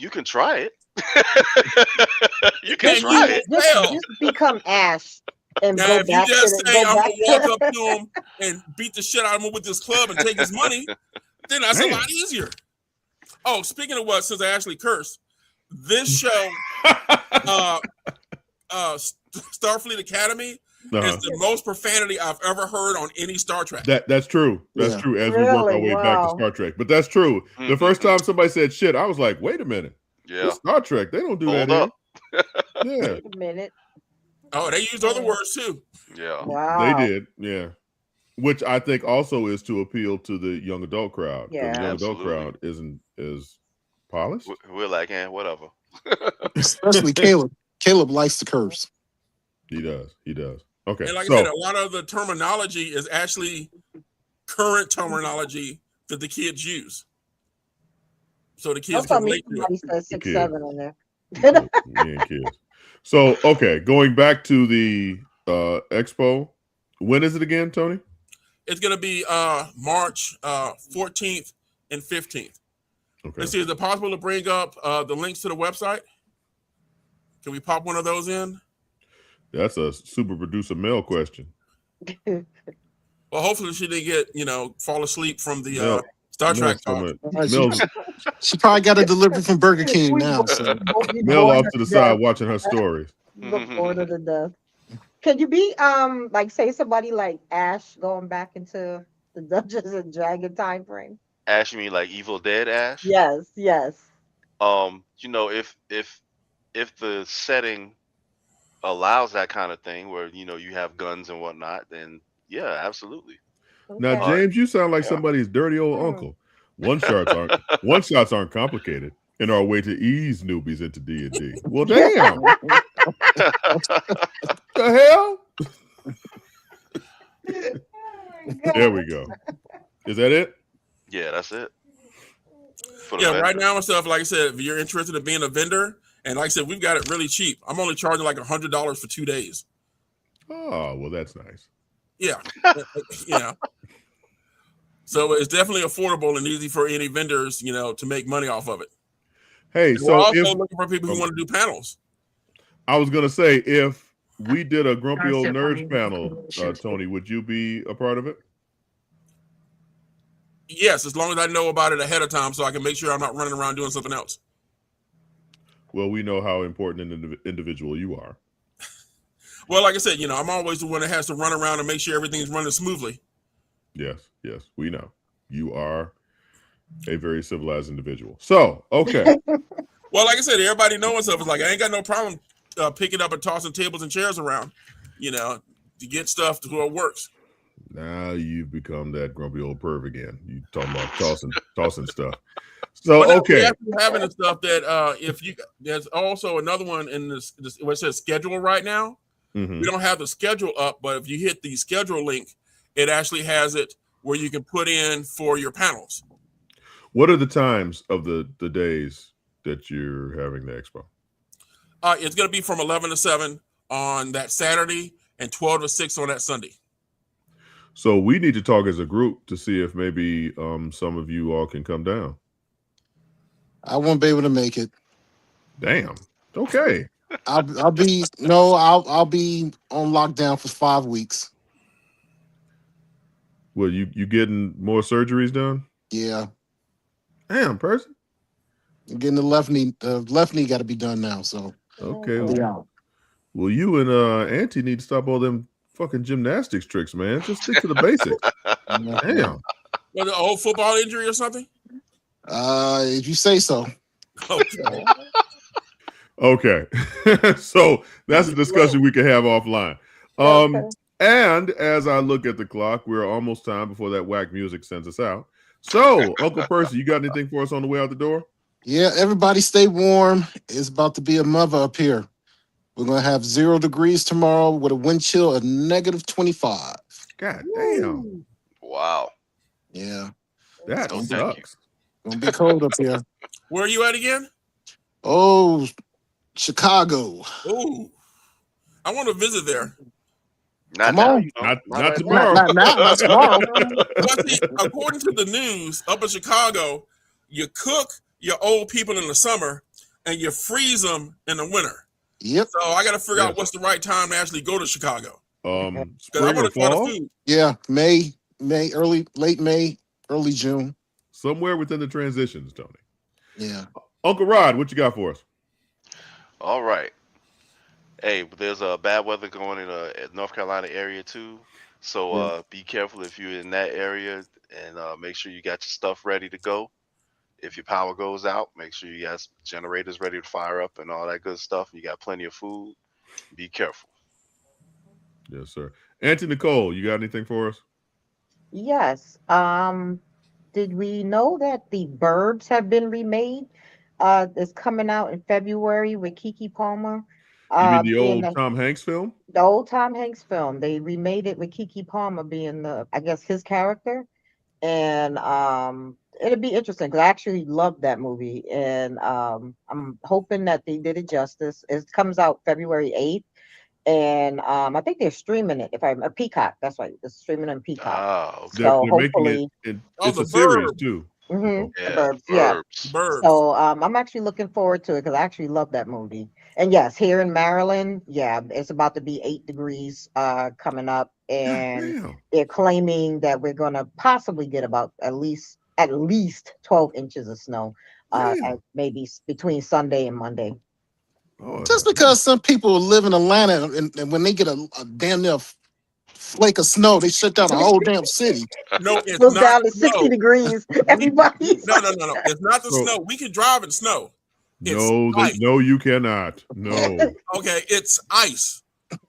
can try it. You can try it. Just become Ash and now, go if back you just to say go I'm back gonna walk up to him and beat the shit out of him with this club and take his money, then that's a lot easier. Oh, speaking of what, since I actually cursed, this show, Starfleet Academy, is the most profanity I've ever heard on any Star Trek. That's true. That's true. As we work our way back to Star Trek, but that's true. The first time somebody said shit, I was like, wait a minute. Yeah, it's Star Trek. They don't do Hold that. Up. Yeah. Wait a minute. Oh, they used other words too. Yeah. Wow. They did. Yeah. Which I think also is to appeal to the young adult crowd. Yeah, the young adult crowd isn't as polished. We're like, whatever. Especially Caleb. Caleb likes to curse. He does. Okay. And like I said, a lot of the terminology is actually current terminology that the kids use. So the kids can relate to it. Says 6'7" on there. Kids. So, okay, going back to the expo. When is it again, Tony? It's going to be March 14th and 15th. Okay. Let's see, is it possible to bring up the links to the website? Can we pop one of those in? That's a super producer mail question. Well, hopefully she didn't fall asleep from the Star Trek talk. She probably got a delivery from Burger King now. So. Mel off to the side watching her stories. Bored to death. Could you be like say somebody like Ash going back into the Dungeons and Dragon time frame? Ash, you mean like Evil Dead Ash? Yes. If the setting allows that kind of thing where you have guns and whatnot, then yeah, absolutely. Now, James, you sound like somebody's dirty old uncle. One shots aren't complicated and are a way to ease newbies into D&D. Well, damn. The hell? There we go. Is that it? Yeah, that's it. Right now and stuff, like I said, if you're interested in being a vendor, and like I said, we've got it really cheap. I'm only charging like $100 for 2 days. Oh, well, that's nice. Yeah. So it's definitely affordable and easy for any vendors, to make money off of it. Hey, and we're also looking for people who want to do panels. I was going to say, if we did a Grumpy Old Nerds panel, Tony, would you be a part of it? Yes, as long as I know about it ahead of time so I can make sure I'm not running around doing something else. Well, we know how important an individual you are. Well, like I said, I'm always the one that has to run around and make sure everything's running smoothly. Yes, we know. You are a very civilized individual. So, okay. Well, like I said, everybody knows stuff. It's like, I ain't got no problem picking up and tossing tables and chairs around, to get stuff to where it works. Now you've become that grumpy old perv again. You talking about tossing stuff. So, okay. Having the stuff that there's also another one in this what it says schedule right now. We don't have the schedule up, but if you hit the schedule link, it actually has it where you can put in for your panels. What are the times of the days that you're having the expo? It's going to be from 11 to 7 on that Saturday and 12 to 6 on that Sunday. So we need to talk as a group to see if maybe some of you all can come down. I won't be able to make it. Damn. Okay. I'll be on lockdown for 5 weeks. Well, you getting more surgeries done? Yeah. Damn, Percy. I'm getting the left knee. The left knee got to be done now. So okay. Yeah. Well, you and Auntie need to stop all them fucking gymnastics tricks, man. Just stick to the basics. Damn. Was it a whole football injury or something? If you say so. Okay. Okay. So that's a discussion we can have offline. And as I look at the clock, we're almost time before that whack music sends us out. So, Uncle Percy, you got anything for us on the way out the door? Yeah, everybody stay warm. It's about to be a mother up here. We're going to have 0 degrees tomorrow with a wind chill of -25. God damn. Wow. Yeah. That No, thank sucks. Gonna be cold up here. Where are you at again? Oh, Chicago. Ooh, I want to visit there. Not Come now, on. you know. Not right tomorrow. Not tomorrow. Well, see, according to the news, up in Chicago, you cook your old people in the summer and you freeze them in the winter. Yep. So I got to figure out what's the right time to actually go to Chicago. Spring I want or to try the fall? food. Yeah, late May, early June. Somewhere within the transitions, Tony. Yeah. Uncle Rod, what you got for us? All right. Hey, there's bad weather going in North Carolina area too. So be careful if you're in that area, and make sure you got your stuff ready to go. If your power goes out, make sure you got generators ready to fire up and all that good stuff. You got plenty of food. Be careful. Yes, sir. Auntie Nicole, you got anything for us? Yes. Did we know that the Burbs have been remade? It's coming out in February with Keke Palmer. You mean the Being old Tom Hanks film? the old Tom Hanks film. They remade it with Keke Palmer being I guess his character. And it'll be interesting because I actually loved that movie. And I'm hoping that they did it justice. It comes out February 8th. And I think they're streaming it. If I'm a Peacock, that's right. It's streaming on Peacock. Ah, okay. So They're making hopefully, it's the a series Burb. too. the Yeah, Burbs, yeah. Birds. So I'm actually looking forward to it because I actually love that movie. And yes, here in Maryland, yeah, it's about to be 8 degrees coming up, and Damn. they're claiming that we're gonna possibly get about at least 12 inches of snow, maybe between Sunday and Monday. Oh, Just because some people live in Atlanta and when they get a damn near flake of snow, they shut down a whole damn city. No, it's Goes not down to snow. 60 degrees. Everybody's No. It's not the So- snow. We can drive in snow. It's no, ice. no, you cannot. No. Okay, it's ice.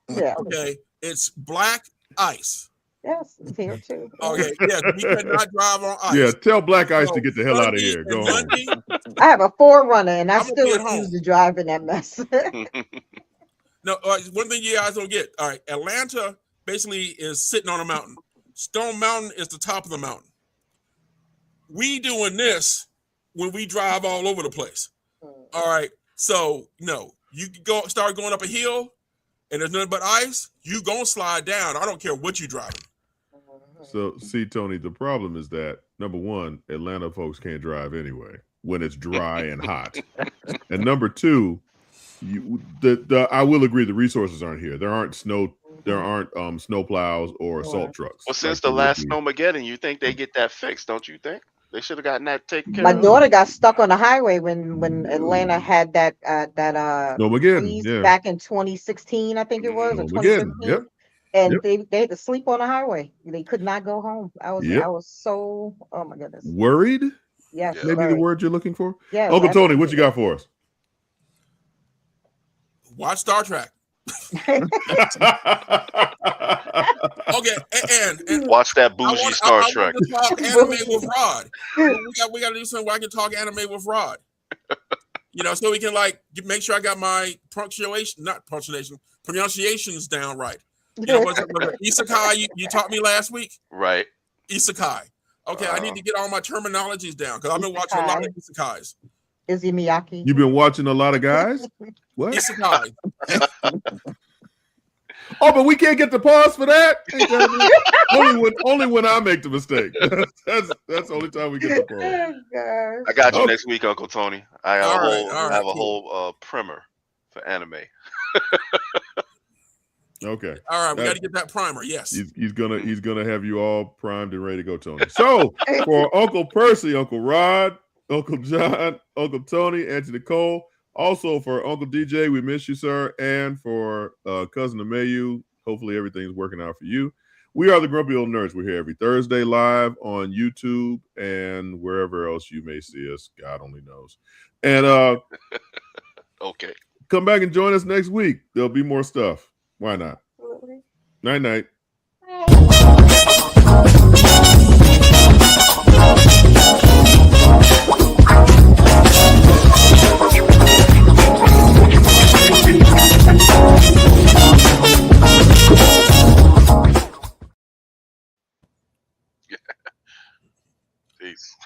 yeah, Okay, it's black ice. yes, it's here too. Okay, yes, we cannot drive on ice. Yeah, tell Black Ice to So get the hell out of Sunday here. and Go home. Monday, I have a Forerunner, and I I'm gonna still be at refuse home. to drive in that mess. No, one thing you guys don't get. All right, Atlanta basically is sitting on a mountain. Stone Mountain is the top of the mountain. We doing this when we drive all over the place. All right, so no, you start going up a hill, and there's nothing but ice. You gonna slide down. I don't care what you driving. So, see, Tony, the problem is that, number one, Atlanta folks can't drive anyway when it's dry and hot. And number two, I will agree the resources aren't here. There aren't snow plows or salt trucks. Well, since like the there would last be. Snowmageddon, you think they get that fixed, don't you think? They should have gotten that taken care My of. daughter got stuck on the highway when Atlanta had that Snowmageddon, freeze yeah. back in 2016, I think it was, or Snowmageddon, 2015. yep. And Yep. they had to sleep on the highway. They could not go home. I Yep. was so, oh my goodness. Worried? Yes, Yeah. Maybe the very. word you're looking for? Yes, Uncle Tony, what you got for us? Watch Star Trek. Okay, and Watch that I bougie want, Star I Trek. want to talk anime with Rod. We got to do something where I can talk anime with Rod. You know, so we can make sure I got my pronunciations down right. You know, was it Isekai you taught me last week? Right. Isekai. Okay, I need to get all my terminologies down because I've been watching a lot of isekais. Izzy Miyake. You've been watching a lot of guys? What? Isekai. Oh, but we can't get the pause for that? only when I make the mistake. That's the only time we get the pause. Oh, gosh. I got you Okay. next week, Uncle Tony. I have a whole primer for anime. Okay. All right, we got to get that primer. Yes. He's gonna have you all primed and ready to go, Tony. So for Uncle Percy, Uncle Rod, Uncle John, Uncle Tony, Auntie Nicole, also for Uncle DJ, we miss you, sir, and for Cousin Amayu, hopefully everything's working out for you. We are the Grumpy Old Nerds. We're here every Thursday live on YouTube and wherever else you may see us. God only knows. And Okay. come back and join us next week. There'll be more stuff. Why not? Absolutely. Night night. Peace.